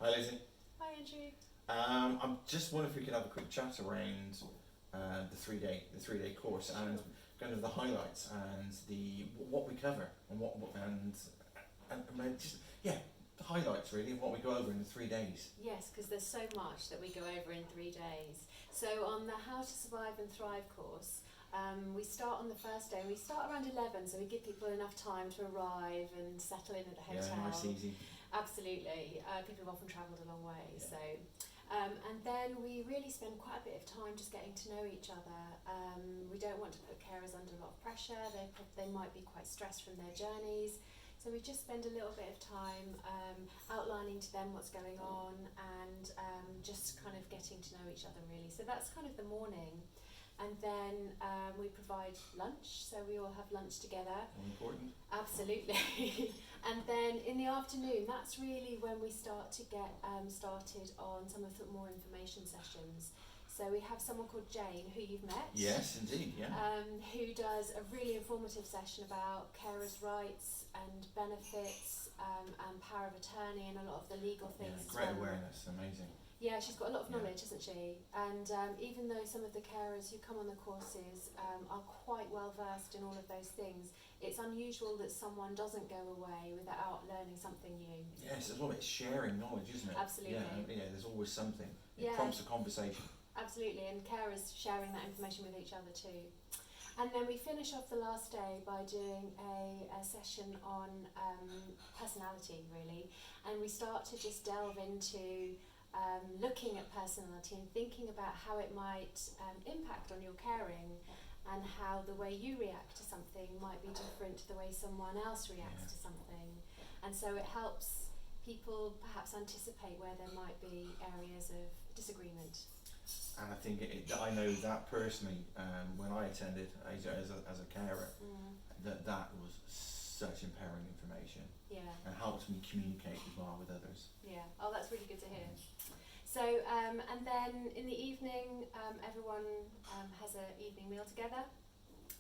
Hi, Lizzie. Hi, Andrew. I'm just wondering if we could have a quick chat around the three day course and kind of the highlights and the what we cover and and just the highlights really of what we go over in the 3 days. Yes, because there's so much that we go over in 3 days. So on the How to Survive and Thrive course, we start on the first day. We start around 11, so we give people enough time to arrive and settle in at the hotel. Yeah, nice, easy. Absolutely. People have often travelled a long way, Yeah. so. And then we really spend quite a bit of time just getting to know each other. We don't want to put carers under a lot of pressure. They might be quite stressed from their journeys. So we just spend a little bit of time outlining to them what's going on and just kind of getting to know each other really. So that's kind of the morning. And then we provide lunch, so we all have lunch together. All important. Absolutely. And then in the afternoon, that's really when we start to get started on some of the more information sessions. So we have someone called Jane, who you've met. Yes, indeed, yeah. Who does a really informative session about carers' rights and benefits and power of attorney and a lot of the legal things as Great well. awareness, amazing. Yeah, she's got a lot of knowledge, hasn't she? And even though some of the carers who come on the courses are quite well versed in all of those things, it's unusual that someone doesn't go away without learning something new. Yes, it's all about sharing knowledge, isn't it? Absolutely. Yeah, there's always something. It Yeah. prompts a conversation. Absolutely, and carers sharing that information with each other too. And then we finish off the last day by doing a session on personality, really. And we start to just delve into looking at personality and thinking about how it might impact on your caring and how the way you react to something might be different to the way someone else reacts to something. And so it helps people perhaps anticipate where there might be areas of disagreement. And I think I know that personally, when I attended as a carer, that was such empowering information. Yeah. And helps me communicate as well with others. Yeah. Oh, that's really good to hear. So, and then in the evening, everyone has an evening meal together.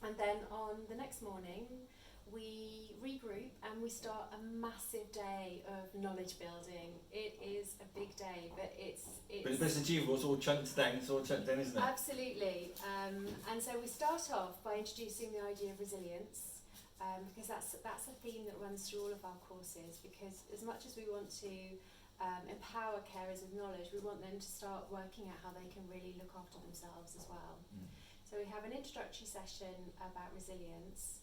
And then on the next morning, we regroup and we start a massive day of knowledge building. It is a big day, but it's achievable. It's all chunked down. Isn't it? Absolutely. And so we start off by introducing the idea of resilience, because that's a theme that runs through all of our courses. Because as much as we want to empower carers with knowledge, we want them to start working out how they can really look after themselves as well. So we have an introductory session about resilience.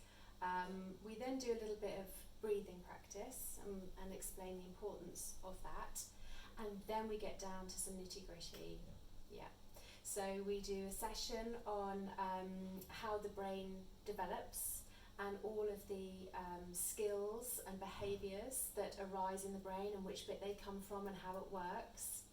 We then do a little bit of breathing practice and explain the importance of that. And then we get down to some nitty-gritty. Yeah. So we do a session on how the brain develops and all of the skills and behaviours that arise in the brain and which bit they come from and how it works.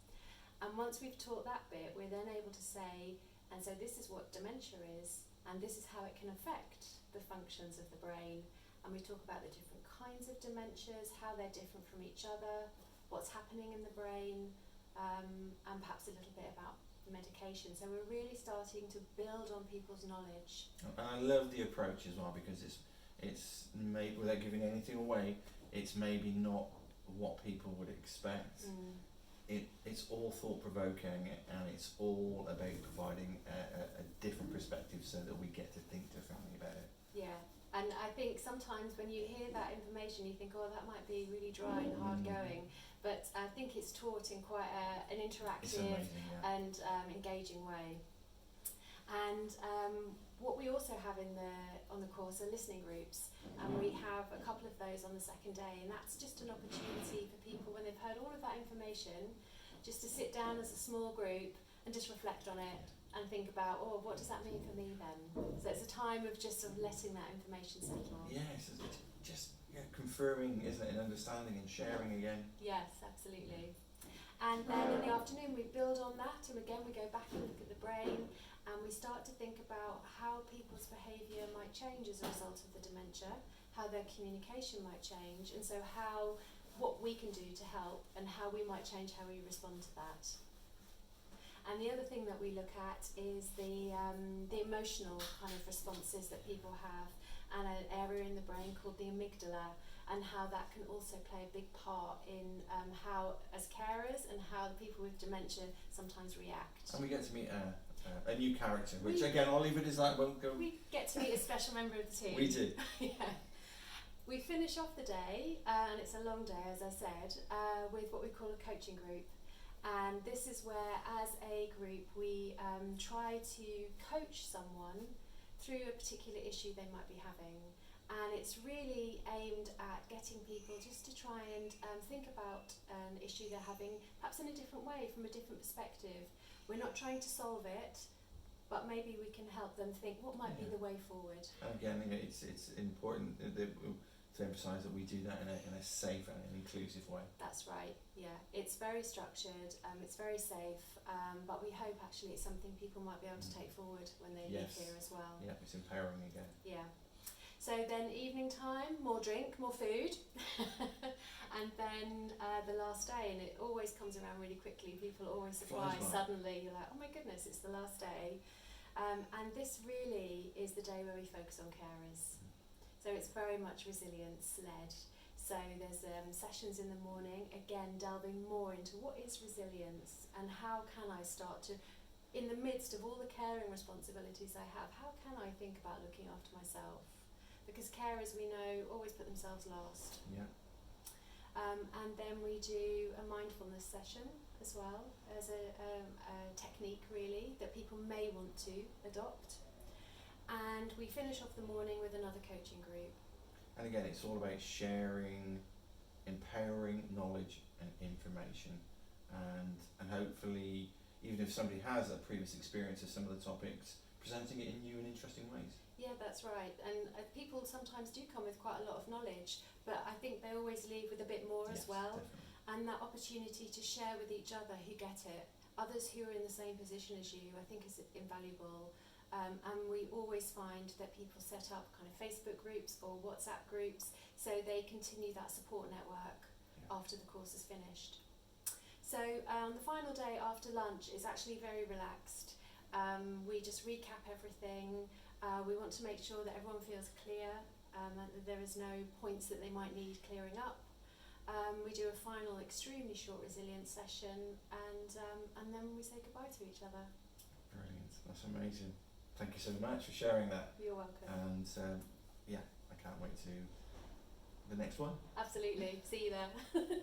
And once we've taught that bit, we're then able to say, and so this is what dementia is, and this is how it can affect the functions of the brain. And we talk about the different kinds of dementias, how they're different from each other, what's happening in the brain, and perhaps a little bit about medication. So we're really starting to build on people's knowledge. And I love the approach as well, because it's maybe, without giving anything away, it's maybe not what people would expect. It's all thought-provoking, and it's all about providing a different perspective so that we get to think differently about it. Yeah, and I think sometimes when you hear that information you think, oh, that might be really dry and hard going, but I think it's taught in quite an interactive amazing, yeah. and engaging way. And what we also have on the course are listening groups, and we have a couple of those on the second day, and that's just an opportunity for people when they've heard all of that information just to sit down as a small group and just reflect on it and think about, oh, what does that mean for me then? So it's a time of just sort of letting that information settle. Yes, it's just confirming, isn't it, and understanding and sharing again. Yes, absolutely. And then in the afternoon we build on that, and again we go back and look at the brain, and we start to think about how people's behaviour might change as a result of the dementia, how their communication might change, and so what we can do to help and how we might change how we respond to that. And the other thing that we look at is the emotional kind of responses that people have, and an area in the brain called the amygdala. and how that can also play a big part in how, as carers, and how the people with dementia sometimes react. And we get to meet a new character, which again I'll leave it as that. Won't go. We get to meet a special member of the team. We do. Yeah. We finish off the day, and it's a long day, as I said, with what we call a coaching group. And this is where, as a group, we try to coach someone through a particular issue they might be having. And it's really aimed at getting people just to try and think about an issue they're having, perhaps in a different way, from a different perspective. We're not trying to solve it, but maybe we can help them think what might be the way forward. And again, it's important to emphasise that we do that in a safe and an inclusive way. That's right, yeah. It's very structured, it's very safe, but we hope actually it's something people might be able to take forward when they leave here as well. Yeah, it's empowering again. Yeah. So then evening time, more drink, more food, and then the last day, and it always comes around really quickly. People are always surprised suddenly. You're like, oh my goodness, it's the last day. And this really is the day where we focus on carers. So it's very much resilience-led. So there's sessions in the morning, again delving more into what is resilience and how can I start to, in the midst of all the caring responsibilities I have, how can I think about looking after myself? Because carers, we know, always put themselves last. Yeah. And then we do a mindfulness session as well, as a technique really that people may want to adopt. And we finish off the morning with another coaching group. And again, it's all about sharing, empowering knowledge and information, and hopefully, even if somebody has a previous experience of some of the topics, presenting it in new and interesting ways. Yeah, that's right. And people sometimes do come with quite a lot of knowledge, but I think they always leave with a bit more as well. Definitely. And that opportunity to share with each other who get it, others who are in the same position as you, I think is invaluable. And we always find that people set up kind of Facebook groups or WhatsApp groups so they continue that support network after the course is finished. So the final day after lunch is actually very relaxed. We just recap everything. We want to make sure that everyone feels clear, that there is no points that they might need clearing up. We do a final extremely short resilience session, and then we say goodbye to each other. Brilliant, that's amazing. Thank you so much for sharing that. You're welcome. And I can't wait to the next one. Absolutely, see you there.